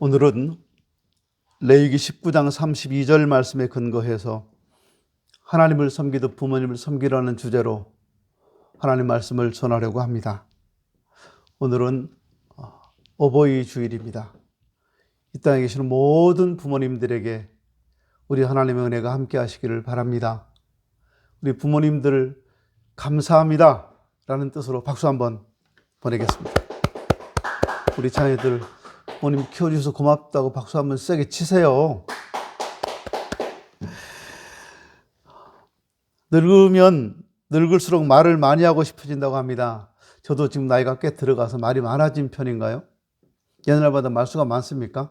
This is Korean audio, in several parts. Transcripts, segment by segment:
오늘은 레위기 19장 32절 말씀에 근거해서 하나님을 섬기듯 부모님을 섬기라는 주제로 하나님 말씀을 전하려고 합니다. 오늘은 어버이 주일입니다. 이 땅에 계시는 모든 부모님들에게 우리 하나님의 은혜가 함께 하시기를 바랍니다. 우리 부모님들 감사합니다 라는 뜻으로 박수 한번 보내겠습니다. 우리 자녀들 부모님 키워주셔서 고맙다고 박수 한번 세게 치세요. 늙으면 늙을수록 말을 많이 하고 싶어진다고 합니다. 저도 지금 나이가 꽤 들어가서 말이 많아진 편인가요? 옛날보다 말수가 많습니까?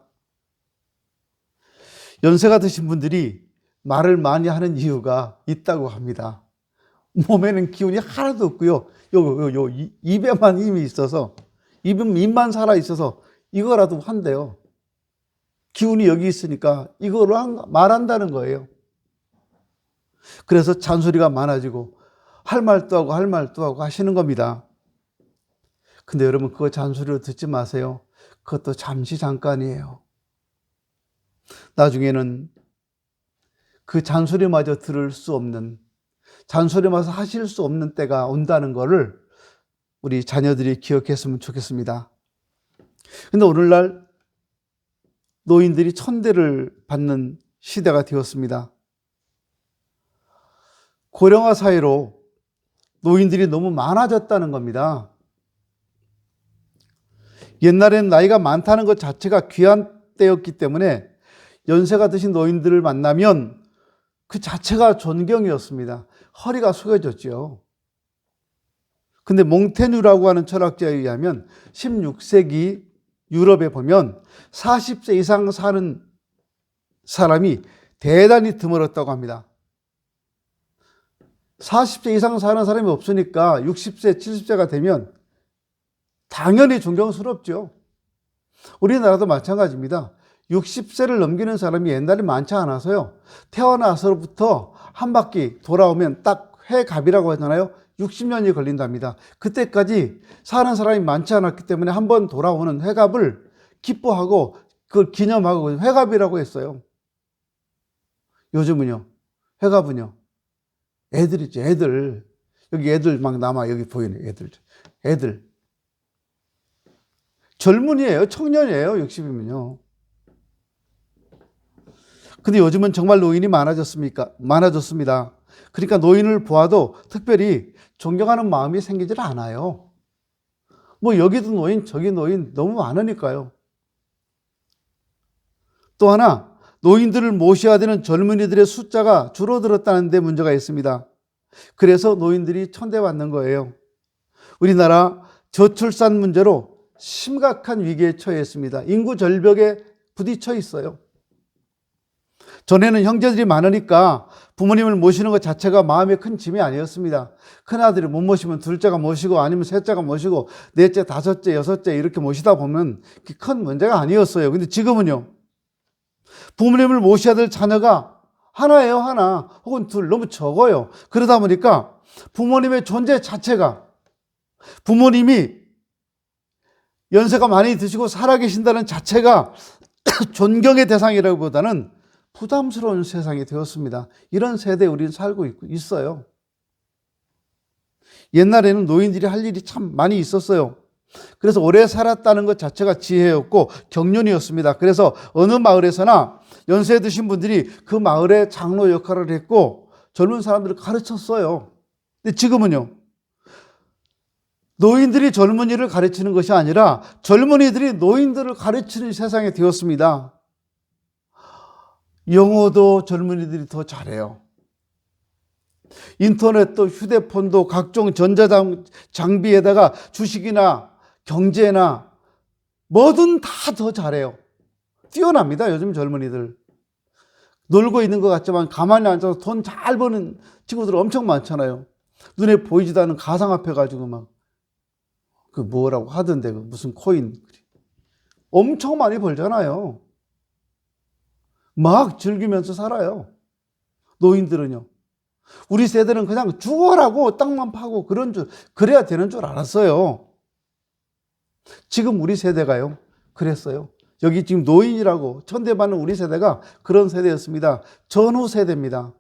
연세가 드신 분들이 말을 많이 하는 이유가 있다고 합니다. 몸에는 기운이 하나도 없고요. 입에만 힘이 있어서, 입만 살아있어서 이거라도 한대요. 기운이 여기 있으니까 이거로 말한다는 거예요. 그래서 잔소리가 많아지고 할 말도 하고 할 말도 하고 하시는 겁니다. 근데 여러분 그거 잔소리로 듣지 마세요. 그것도 잠시 잠깐이에요. 나중에는 그 잔소리마저 들을 수 없는, 잔소리마저 하실 수 없는 때가 온다는 것을 우리 자녀들이 기억했으면 좋겠습니다. 근데 오늘날 노인들이 천대를 받는 시대가 되었습니다. 고령화 사회로 노인들이 너무 많아졌다는 겁니다. 옛날에는 나이가 많다는 것 자체가 귀한 때였기 때문에 연세가 드신 노인들을 만나면 그 자체가 존경이었습니다. 허리가 숙여졌죠. 근데 몽테뉴라고 하는 철학자에 의하면 16세기 유럽에 보면 40세 이상 사는 사람이 대단히 드물었다고 합니다. 40세 이상 사는 사람이 없으니까 60세, 70세가 되면 당연히 존경스럽죠. 우리나라도 마찬가지입니다. 60세를 넘기는 사람이 옛날에 많지 않아서요. 태어나서부터 한 바퀴 돌아오면 딱 회갑이라고 하잖아요. 60년이 걸린답니다. 그때까지 사는 사람이 많지 않았기 때문에 한 번 돌아오는 회갑을 기뻐하고 그걸 기념하고 회갑이라고 했어요. 요즘은요. 회갑은요. 애들이죠. 애들. 여기 애들 막 남아 여기 보이네. 애들. 젊은이에요. 청년이에요. 60이면요. 근데 요즘은 정말 노인이 많아졌습니다. 그러니까 노인을 보아도 특별히 존경하는 마음이 생기질 않아요. 뭐 여기도 노인, 저기 노인 너무 많으니까요. 또 하나, 노인들을 모셔야 되는 젊은이들의 숫자가 줄어들었다는 데 문제가 있습니다. 그래서 노인들이 천대받는 거예요. 우리나라 저출산 문제로 심각한 위기에 처해 있습니다. 인구 절벽에 부딪혀 있어요. 전에는 형제들이 많으니까 부모님을 모시는 것 자체가 마음에 큰 짐이 아니었습니다. 큰아들이 못 모시면 둘째가 모시고 아니면 셋째가 모시고 넷째, 다섯째, 여섯째 이렇게 모시다 보면 큰 문제가 아니었어요. 근데 지금은요. 부모님을 모셔야 될 자녀가 하나예요, 하나. 혹은 둘, 너무 적어요. 그러다 보니까 부모님의 존재 자체가, 부모님이 연세가 많이 드시고 살아계신다는 자체가 존경의 대상이라기보다는 부담스러운 세상이 되었습니다. 이런 세대에 우리는 살고 있어요. 옛날에는 노인들이 할 일이 참 많이 있었어요. 그래서 오래 살았다는 것 자체가 지혜였고 경륜이었습니다. 그래서 어느 마을에서나 연세 드신 분들이 그 마을의 장로 역할을 했고 젊은 사람들을 가르쳤어요. 근데 지금은요. 노인들이 젊은이를 가르치는 것이 아니라 젊은이들이 노인들을 가르치는 세상이 되었습니다. 영어도 젊은이들이 더 잘해요. 인터넷도 휴대폰도 각종 전자장비에다가 주식이나 경제나 뭐든 다 더 잘해요. 뛰어납니다. 요즘 젊은이들. 놀고 있는 것 같지만 가만히 앉아서 돈 잘 버는 친구들 엄청 많잖아요. 눈에 보이지도 않는 가상화폐 가지고 막 그 뭐라고 하던데 무슨 코인 엄청 많이 벌잖아요. 막 즐기면서 살아요. 노인들은요. 우리 세대는 그냥 죽어라고 땅만 파고 그래야 되는 줄 알았어요. 지금 우리 세대가요. 그랬어요. 여기 지금 노인이라고 천대받는 우리 세대가 그런 세대였습니다. 전후 세대입니다.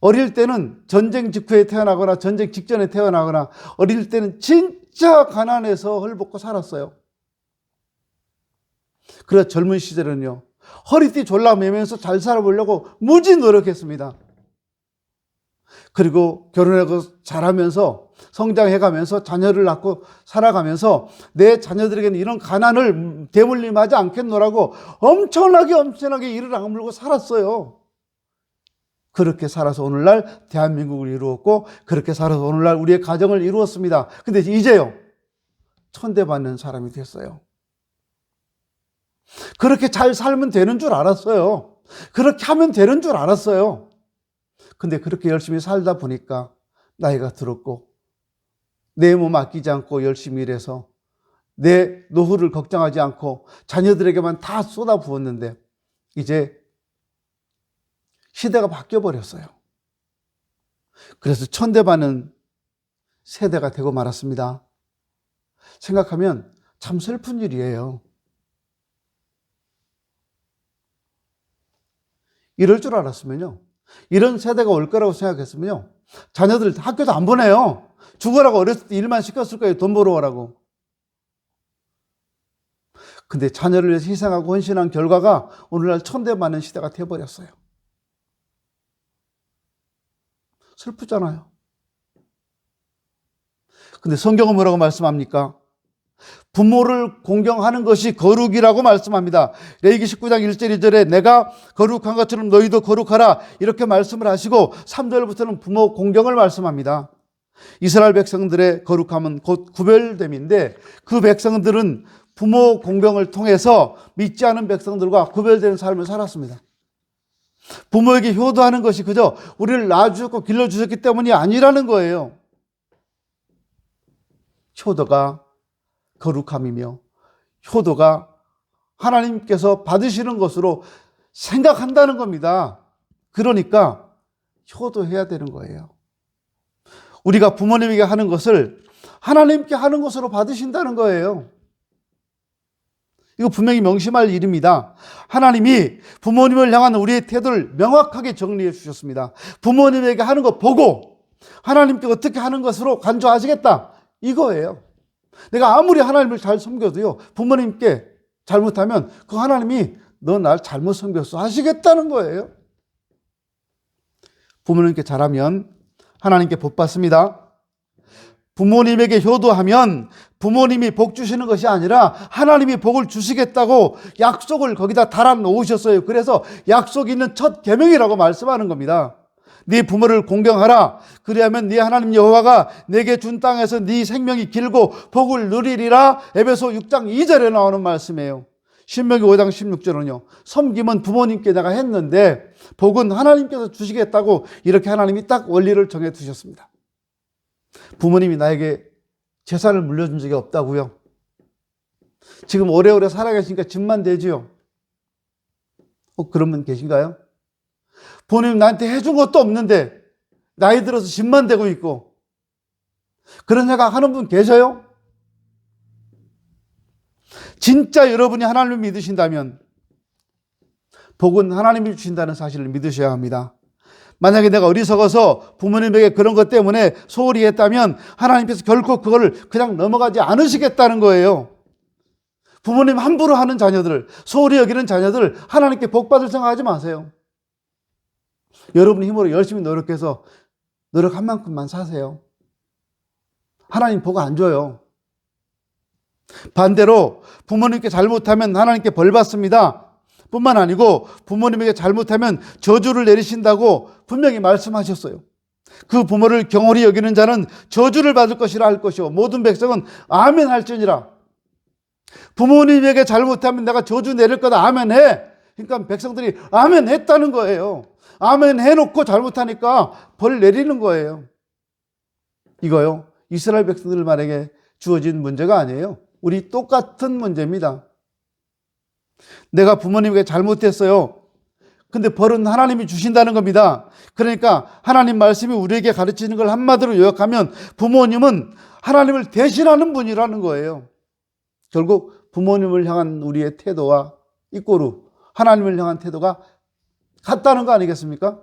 어릴 때는 전쟁 직후에 태어나거나 전쟁 직전에 태어나거나 어릴 때는 진짜 가난해서 헐벗고 살았어요. 그래서 젊은 시절은요, 허리띠 졸라매면서 잘 살아보려고 무지 노력했습니다. 그리고 결혼하고 자라면서 성장해가면서 자녀를 낳고 살아가면서 내 자녀들에게는 이런 가난을 대물림하지 않겠노라고 엄청나게 이를 악물고 살았어요. 그렇게 살아서 오늘날 대한민국을 이루었고 그렇게 살아서 오늘날 우리의 가정을 이루었습니다. 근데 이제요, 천대받는 사람이 됐어요. 그렇게 잘 살면 되는 줄 알았어요. 그렇게 하면 되는 줄 알았어요. 근데 그렇게 열심히 살다 보니까 나이가 들었고 내 몸 아끼지 않고 열심히 일해서 내 노후를 걱정하지 않고 자녀들에게만 다 쏟아부었는데 이제 시대가 바뀌어버렸어요. 그래서 천대받는 세대가 되고 말았습니다. 생각하면 참 슬픈 일이에요. 이럴 줄 알았으면요, 이런 세대가 올 거라고 생각했으면요, 자녀들 학교도 안 보내요. 죽으라고 어렸을 때 일만 시켰을 거예요. 돈 벌어오라고. 근데 자녀를 위해서 희생하고 헌신한 결과가 오늘날 천대받는 시대가 되어버렸어요. 슬프잖아요. 근데 성경은 뭐라고 말씀합니까? 부모를 공경하는 것이 거룩이라고 말씀합니다. 레위기 19장 1절 2절에 내가 거룩한 것처럼 너희도 거룩하라 이렇게 말씀을 하시고 3절부터는 부모 공경을 말씀합니다. 이스라엘 백성들의 거룩함은 곧 구별됨인데 그 백성들은 부모 공경을 통해서 믿지 않은 백성들과 구별되는 삶을 살았습니다. 부모에게 효도하는 것이 그저 우리를 낳아주셨고 길러주셨기 때문이 아니라는 거예요. 효도가 거룩함이며 효도가 하나님께서 받으시는 것으로 생각한다는 겁니다. 그러니까 효도해야 되는 거예요. 우리가 부모님에게 하는 것을 하나님께 하는 것으로 받으신다는 거예요. 이거 분명히 명심할 일입니다. 하나님이 부모님을 향한 우리의 태도를 명확하게 정리해 주셨습니다. 부모님에게 하는 거 보고 하나님께 어떻게 하는 것으로 간주하시겠다, 이거예요. 내가 아무리 하나님을 잘 섬겨도요, 부모님께 잘못하면 그 하나님이 너 날 잘못 섬겼어 하시겠다는 거예요. 부모님께 잘하면 하나님께 복 받습니다. 부모님에게 효도하면 부모님이 복 주시는 것이 아니라 하나님이 복을 주시겠다고 약속을 거기다 달아 놓으셨어요. 그래서 약속 있는 첫 계명이라고 말씀하는 겁니다. 네 부모를 공경하라. 그리하면 네 하나님 여호와가 내게 준 땅에서 네 생명이 길고 복을 누리리라. 에베소 6장 2절에 나오는 말씀이에요. 신명기 5장 16절은요. 섬김은 부모님께 내가 했는데 복은 하나님께서 주시겠다고 이렇게 하나님이 딱 원리를 정해 두셨습니다. 부모님이 나에게 재산을 물려준 적이 없다고요? 지금 오래오래 살아계시니까 집만 되지요? 그런 분 계신가요? 부모님 나한테 해준 것도 없는데 나이 들어서 집만 되고 있고 그런 생각 하는 분 계셔요? 진짜 여러분이 하나님을 믿으신다면 복은 하나님이 주신다는 사실을 믿으셔야 합니다. 만약에 내가 어리석어서 부모님에게 그런 것 때문에 소홀히 했다면 하나님께서 결코 그걸 그냥 넘어가지 않으시겠다는 거예요. 부모님 함부로 하는 자녀들, 소홀히 여기는 자녀들 하나님께 복 받을 생각하지 마세요. 여러분 힘으로 열심히 노력해서 노력한 만큼만 사세요. 하나님 복 안 줘요. 반대로 부모님께 잘못하면 하나님께 벌 받습니다. 뿐만 아니고 부모님에게 잘못하면 저주를 내리신다고 분명히 말씀하셨어요. 그 부모를 경홀히 여기는 자는 저주를 받을 것이라 할 것이요 모든 백성은 아멘 할지니라. 부모님에게 잘못하면 내가 저주 내릴 거다 아멘 해. 그러니까 백성들이 아멘 했다는 거예요. 아멘 해놓고 잘못하니까 벌 내리는 거예요. 이거요 이스라엘 백성들만에게 주어진 문제가 아니에요. 우리 똑같은 문제입니다. 내가 부모님에게 잘못했어요. 근데 벌은 하나님이 주신다는 겁니다. 그러니까 하나님 말씀이 우리에게 가르치는 걸 한마디로 요약하면 부모님은 하나님을 대신하는 분이라는 거예요. 결국 부모님을 향한 우리의 태도와 이꼬르 하나님을 향한 태도가 같다는 거 아니겠습니까?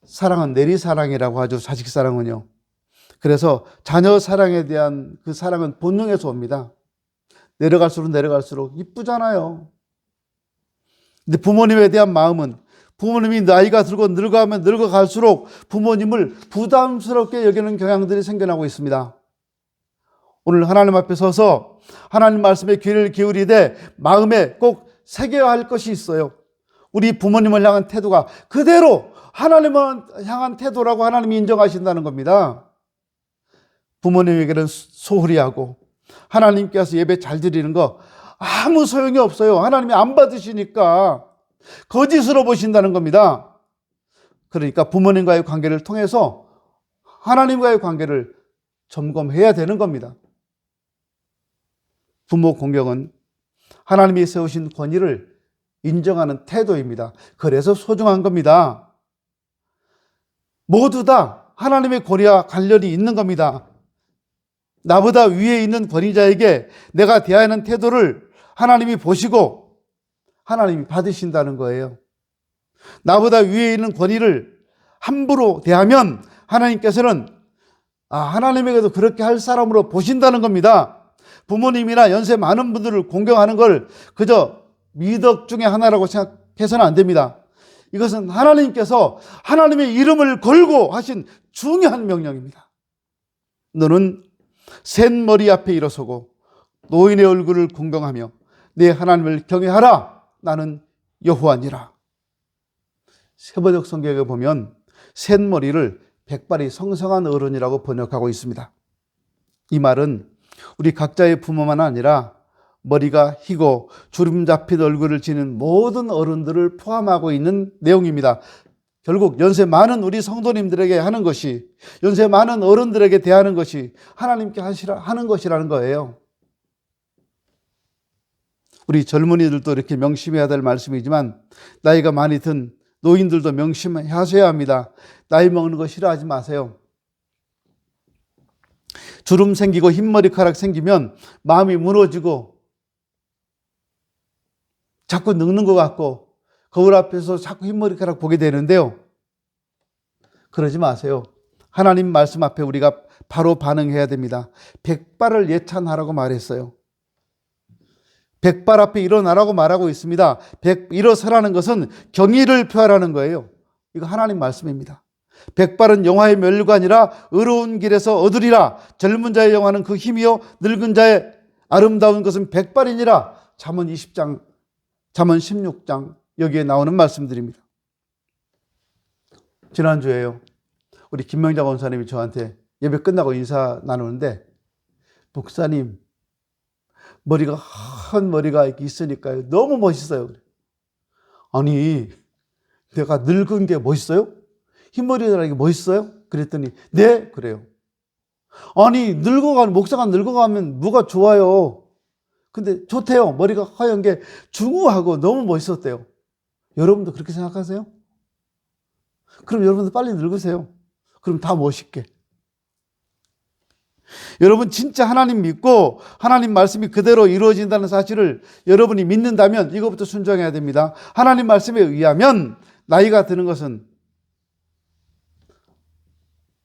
사랑은 내리사랑이라고 하죠. 자식 사랑은요. 그래서 자녀 사랑에 대한 그 사랑은 본능에서 옵니다. 내려갈수록 이쁘잖아요. 근데 부모님에 대한 마음은 부모님이 나이가 들고 늙어가면 늙어갈수록 부모님을 부담스럽게 여기는 경향들이 생겨나고 있습니다. 오늘 하나님 앞에 서서 하나님 말씀에 귀를 기울이되 마음에 꼭 새겨야 할 것이 있어요. 우리 부모님을 향한 태도가 그대로 하나님을 향한 태도라고 하나님이 인정하신다는 겁니다. 부모님에게는 소홀히 하고 하나님께서 예배 잘 드리는 거 아무 소용이 없어요. 하나님이 안 받으시니까 거짓으로 보신다는 겁니다. 그러니까 부모님과의 관계를 통해서 하나님과의 관계를 점검해야 되는 겁니다. 부모 공경은 하나님이 세우신 권위를 인정하는 태도입니다. 그래서 소중한 겁니다. 모두 다 하나님의 권위와 관련이 있는 겁니다. 나보다 위에 있는 권위자에게 내가 대하는 태도를 하나님이 보시고 하나님이 받으신다는 거예요. 나보다 위에 있는 권위를 함부로 대하면 하나님께서는 하나님에게도 그렇게 할 사람으로 보신다는 겁니다. 부모님이나 연세 많은 분들을 공경하는 걸 그저 미덕 중에 하나라고 생각해서는 안 됩니다. 이것은 하나님께서 하나님의 이름을 걸고 하신 중요한 명령입니다. 너는 센 머리 앞에 일어서고 노인의 얼굴을 공경하며 내 하나님을 경외하라. 나는 여호와니라. 세번역 성경에 보면 센 머리를 백발이 성성한 어른이라고 번역하고 있습니다. 이 말은 우리 각자의 부모만 아니라 머리가 희고 주름 잡힌 얼굴을 지닌 모든 어른들을 포함하고 있는 내용입니다. 결국 연세 많은 우리 성도님들에게 하는 것이, 연세 많은 어른들에게 대하는 것이 하나님께 하는 것이라는 거예요. 우리 젊은이들도 이렇게 명심해야 될 말씀이지만 나이가 많이 든 노인들도 명심하셔야 합니다. 나이 먹는 거 싫어하지 마세요. 주름 생기고 흰머리카락 생기면 마음이 무너지고 자꾸 늙는 것 같고 거울 앞에서 자꾸 흰머리카락 보게 되는데요. 그러지 마세요. 하나님 말씀 앞에 우리가 바로 반응해야 됩니다. 백발을 예찬하라고 말했어요. 백발 앞에 일어나라고 말하고 있습니다. 일어서라는 것은 경의를 표하라는 거예요. 이거 하나님 말씀입니다. 백발은 영화의 멸관이라 의로운 길에서 얻으리라. 젊은 자의 영화는 그 힘이요 늙은 자의 아름다운 것은 백발이니라. 잠언 20장, 잠언 16장 여기에 나오는 말씀들입니다. 지난주에요. 우리 김명자 원사님이 저한테 예배 끝나고 인사 나누는데 목사님 머리가 한 머리가 이렇게 있으니까요. 너무 멋있어요. 아니 내가 늙은 게 멋있어요? 흰머리라는 게 멋있어요? 그랬더니 네 그래요. 아니 목사가 늙어가면 뭐가 좋아요? 근데 좋대요. 머리가 하얀 게 중후하고 너무 멋있었대요. 여러분도 그렇게 생각하세요? 그럼 여러분도 빨리 늙으세요. 그럼 다 멋있게. 여러분 진짜 하나님 믿고 하나님 말씀이 그대로 이루어진다는 사실을 여러분이 믿는다면 이것부터 순종해야 됩니다. 하나님 말씀에 의하면 나이가 드는 것은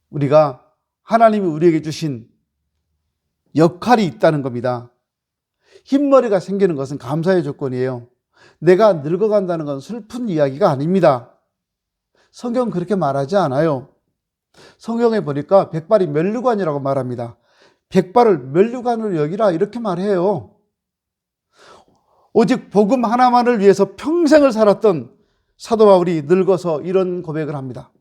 우리가 하나님이 우리에게 주신 역할이 있다는 겁니다. 흰머리가 생기는 것은 감사의 조건이에요. 내가 늙어간다는 건 슬픈 이야기가 아닙니다. 성경은 그렇게 말하지 않아요. 성경에 보니까 백발이 면류관이라고 말합니다. 백발을 면류관으로 여기라 이렇게 말해요. 오직 복음 하나만을 위해서 평생을 살았던 사도 바울이 늙어서 이런 고백을 합니다.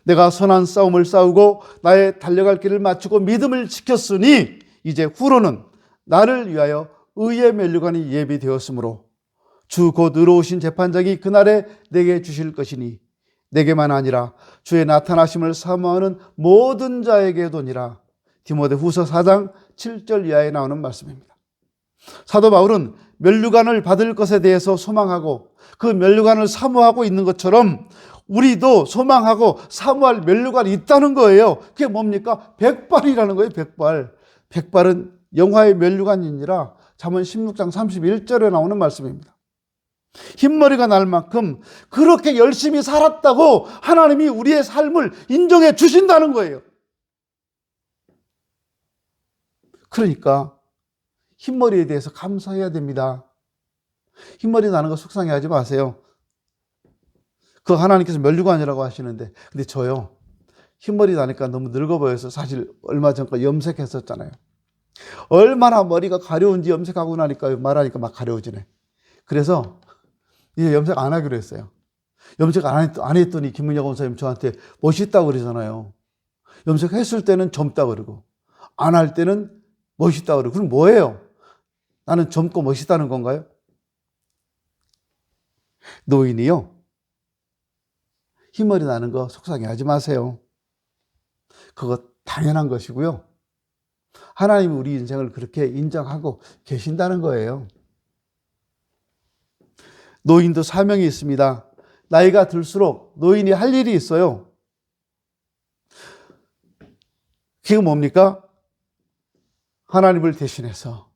내가 선한 싸움을 싸우고 나의 달려갈 길을 마치고 믿음을 지켰으니 이제 후로는 나를 위하여 의의 면류관이 예비되었으므로 주 곧 의로우신 재판장이 그날에 내게 주실 것이니 내게만 아니라 주의 나타나심을 사모하는 모든 자에게도니라. 디모데후서 4장 7절 이하에 나오는 말씀입니다. 사도 바울은 면류관을 받을 것에 대해서 소망하고 그 면류관을 사모하고 있는 것처럼 우리도 소망하고 사모할 면류관이 있다는 거예요. 그게 뭡니까? 백발이라는 거예요. 백발. 백발은 영화의 면류관이니라 잠언 16장 31절에 나오는 말씀입니다. 흰머리가 날 만큼 그렇게 열심히 살았다고 하나님이 우리의 삶을 인정해 주신다는 거예요. 그러니까 흰머리에 대해서 감사해야 됩니다. 흰머리 나는 거 속상해하지 마세요. 그 하나님께서 면류관이라고 하시는데, 근데 저요, 흰머리 나니까 너무 늙어 보여서 사실 얼마 전까 염색했었잖아요. 얼마나 머리가 가려운지 염색하고 나니까 말하니까 막 가려워지네. 그래서 이제 염색 안 하기로 했어요. 염색 안 했더니 김문혁 원사님 저한테 멋있다고 그러잖아요. 염색했을 때는 젊다 그러고 안 할 때는 멋있다 그러고. 그럼 뭐예요? 나는 젊고 멋있다는 건가요? 노인이요, 흰머리 나는 거 속상해하지 마세요. 그거 당연한 것이고요. 하나님이 우리 인생을 그렇게 인정하고 계신다는 거예요. 노인도 사명이 있습니다. 나이가 들수록 노인이 할 일이 있어요. 그게 뭡니까? 하나님을 대신해서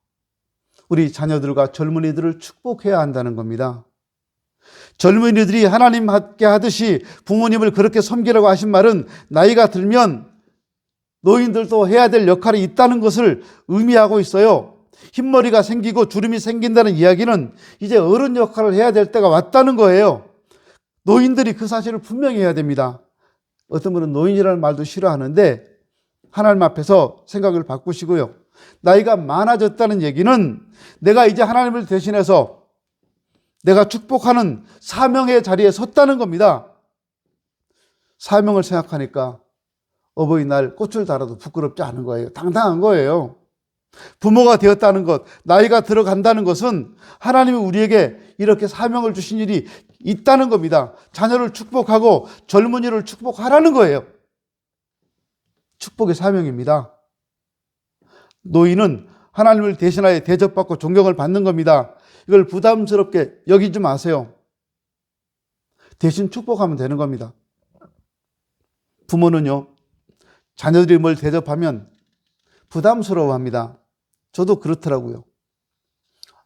우리 자녀들과 젊은이들을 축복해야 한다는 겁니다. 젊은이들이 하나님 함께 하듯이 부모님을 그렇게 섬기라고 하신 말은 나이가 들면 노인들도 해야 될 역할이 있다는 것을 의미하고 있어요. 흰머리가 생기고 주름이 생긴다는 이야기는 이제 어른 역할을 해야 될 때가 왔다는 거예요. 노인들이 그 사실을 분명히 해야 됩니다. 어떤 분은 노인이라는 말도 싫어하는데 하나님 앞에서 생각을 바꾸시고요. 나이가 많아졌다는 얘기는 내가 이제 하나님을 대신해서 내가 축복하는 사명의 자리에 섰다는 겁니다. 사명을 생각하니까 어버이날 꽃을 달아도 부끄럽지 않은 거예요. 당당한 거예요. 부모가 되었다는 것, 나이가 들어간다는 것은 하나님이 우리에게 이렇게 사명을 주신 일이 있다는 겁니다. 자녀를 축복하고 젊은이를 축복하라는 거예요. 축복의 사명입니다. 노인은 하나님을 대신하여 대접받고 존경을 받는 겁니다. 이걸 부담스럽게 여기지 마세요. 대신 축복하면 되는 겁니다. 부모는요, 자녀들이 뭘 대접하면 부담스러워합니다. 저도 그렇더라고요.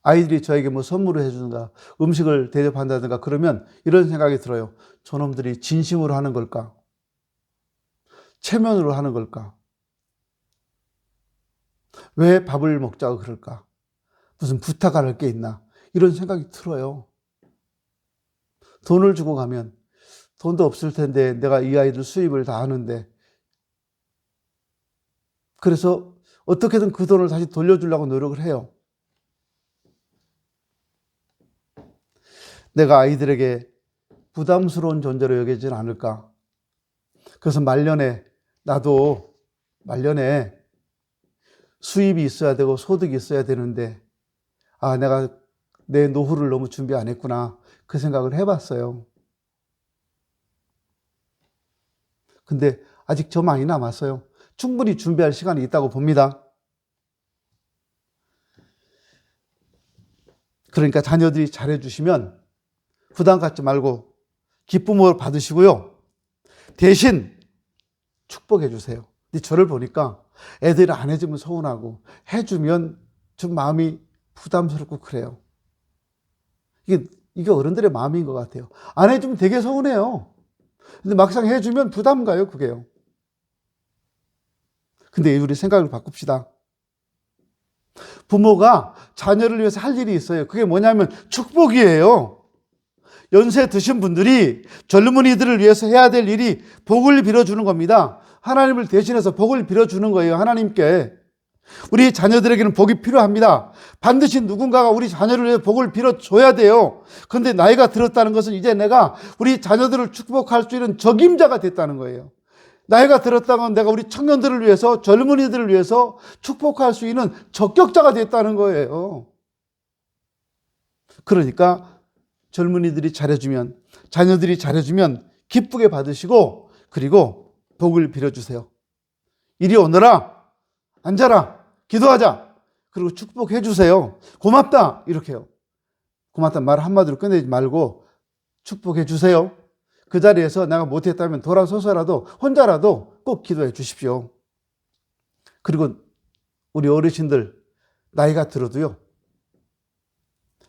아이들이 저에게 뭐 선물을 해주든가 음식을 대접한다든가 그러면 이런 생각이 들어요. 저놈들이 진심으로 하는 걸까? 체면으로 하는 걸까? 왜 밥을 먹자고 그럴까? 무슨 부탁할 게 있나? 이런 생각이 들어요. 돈을 주고 가면 돈도 없을 텐데 내가 이 아이들 수입을 다 하는데, 그래서 어떻게든 그 돈을 다시 돌려주려고 노력을 해요. 내가 아이들에게 부담스러운 존재로 여기진 않을까? 그래서 나도 말년에 수입이 있어야 되고 소득이 있어야 되는데, 내가 내 노후를 너무 준비 안 했구나. 그 생각을 해봤어요. 근데 아직 저 많이 남았어요. 충분히 준비할 시간이 있다고 봅니다. 그러니까 자녀들이 잘해주시면 부담 갖지 말고 기쁨을 받으시고요. 대신 축복해 주세요. 근데 저를 보니까 애들이 안 해주면 서운하고 해주면 좀 마음이 부담스럽고 그래요. 이게 어른들의 마음인 것 같아요. 안 해주면 되게 서운해요. 근데 막상 해주면 부담 가요, 그게요. 근데 우리 생각을 바꿉시다. 부모가 자녀를 위해서 할 일이 있어요. 그게 뭐냐면 축복이에요. 연세 드신 분들이 젊은이들을 위해서 해야 될 일이 복을 빌어주는 겁니다. 하나님을 대신해서 복을 빌어주는 거예요, 하나님께. 우리 자녀들에게는 복이 필요합니다. 반드시 누군가가 우리 자녀를 위해 복을 빌어줘야 돼요. 그런데 나이가 들었다는 것은 이제 내가 우리 자녀들을 축복할 수 있는 적임자가 됐다는 거예요. 나이가 들었다면 내가 우리 청년들을 위해서, 젊은이들을 위해서 축복할 수 있는 적격자가 됐다는 거예요. 그러니까 젊은이들이 잘해주면, 자녀들이 잘해주면 기쁘게 받으시고, 그리고 복을 빌어주세요. 이리 오너라, 앉아라, 기도하자, 그리고 축복해 주세요. 고맙다, 이렇게요. 고맙다 말 한마디로 끝내지 말고 축복해 주세요. 그 자리에서 내가 못했다면 돌아서서라도 혼자라도 꼭 기도해 주십시오. 그리고 우리 어르신들 나이가 들어도요,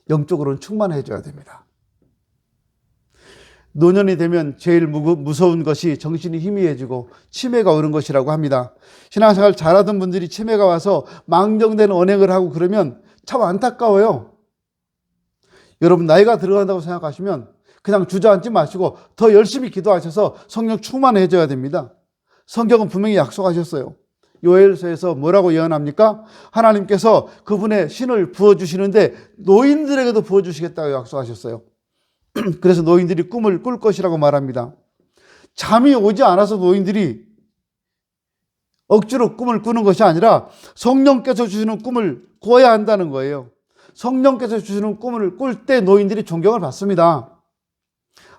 영적으로는 충만해져야 됩니다. 노년이 되면 제일 무서운 것이 정신이 희미해지고 치매가 오는 것이라고 합니다. 신앙생활 잘하던 분들이 치매가 와서 망정된 언행을 하고 그러면 참 안타까워요. 여러분, 나이가 들어간다고 생각하시면 그냥 주저앉지 마시고 더 열심히 기도하셔서 성령 충만해져야 됩니다. 성경은 분명히 약속하셨어요. 요엘서에서 뭐라고 예언합니까? 하나님께서 그분의 신을 부어주시는데 노인들에게도 부어주시겠다고 약속하셨어요. 그래서 노인들이 꿈을 꿀 것이라고 말합니다. 잠이 오지 않아서 노인들이 억지로 꿈을 꾸는 것이 아니라 성령께서 주시는 꿈을 꾸어야 한다는 거예요. 성령께서 주시는 꿈을 꿀 때 노인들이 존경을 받습니다.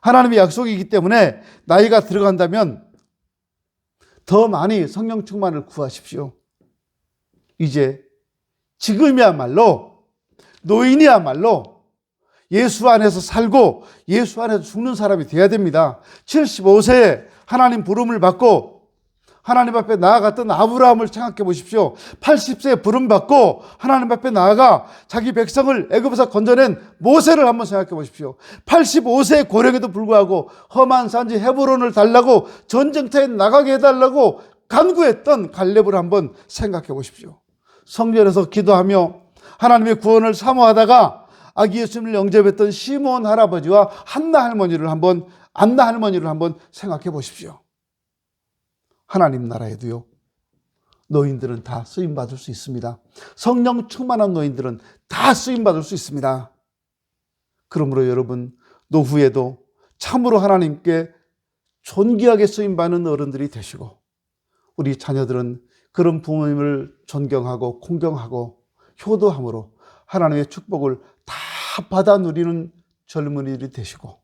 하나님의 약속이기 때문에 나이가 들어간다면 더 많이 성령 충만을 구하십시오. 이제 지금이야말로 노인이야말로 예수 안에서 살고 예수 안에서 죽는 사람이 되어야 됩니다. 75세에 하나님 부름을 받고 하나님 앞에 나아갔던 아브라함을 생각해 보십시오. 80세에 부름 받고 하나님 앞에 나아가 자기 백성을 애굽에서 건져낸 모세를 한번 생각해 보십시오. 85세의 고령에도 불구하고 험한 산지 헤브론을 달라고 전쟁터에 나가게 해달라고 간구했던 갈렙을 한번 생각해 보십시오. 성전에서 기도하며 하나님의 구원을 사모하다가 아기 예수님을 영접했던 시몬 할아버지와 안나 할머니를 한번 생각해 보십시오. 하나님 나라에도요, 노인들은 다 쓰임받을 수 있습니다. 성령 충만한 노인들은 다 쓰임받을 수 있습니다. 그러므로 여러분, 노후에도 참으로 하나님께 존귀하게 쓰임받는 어른들이 되시고 우리 자녀들은 그런 부모님을 존경하고 공경하고 효도함으로 하나님의 축복을 다 받아 누리는 젊은이들이 되시고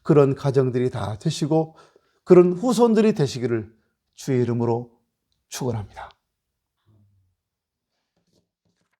그런 가정들이 다 되시고 그런 후손들이 되시기를 주의 이름으로 축원합니다.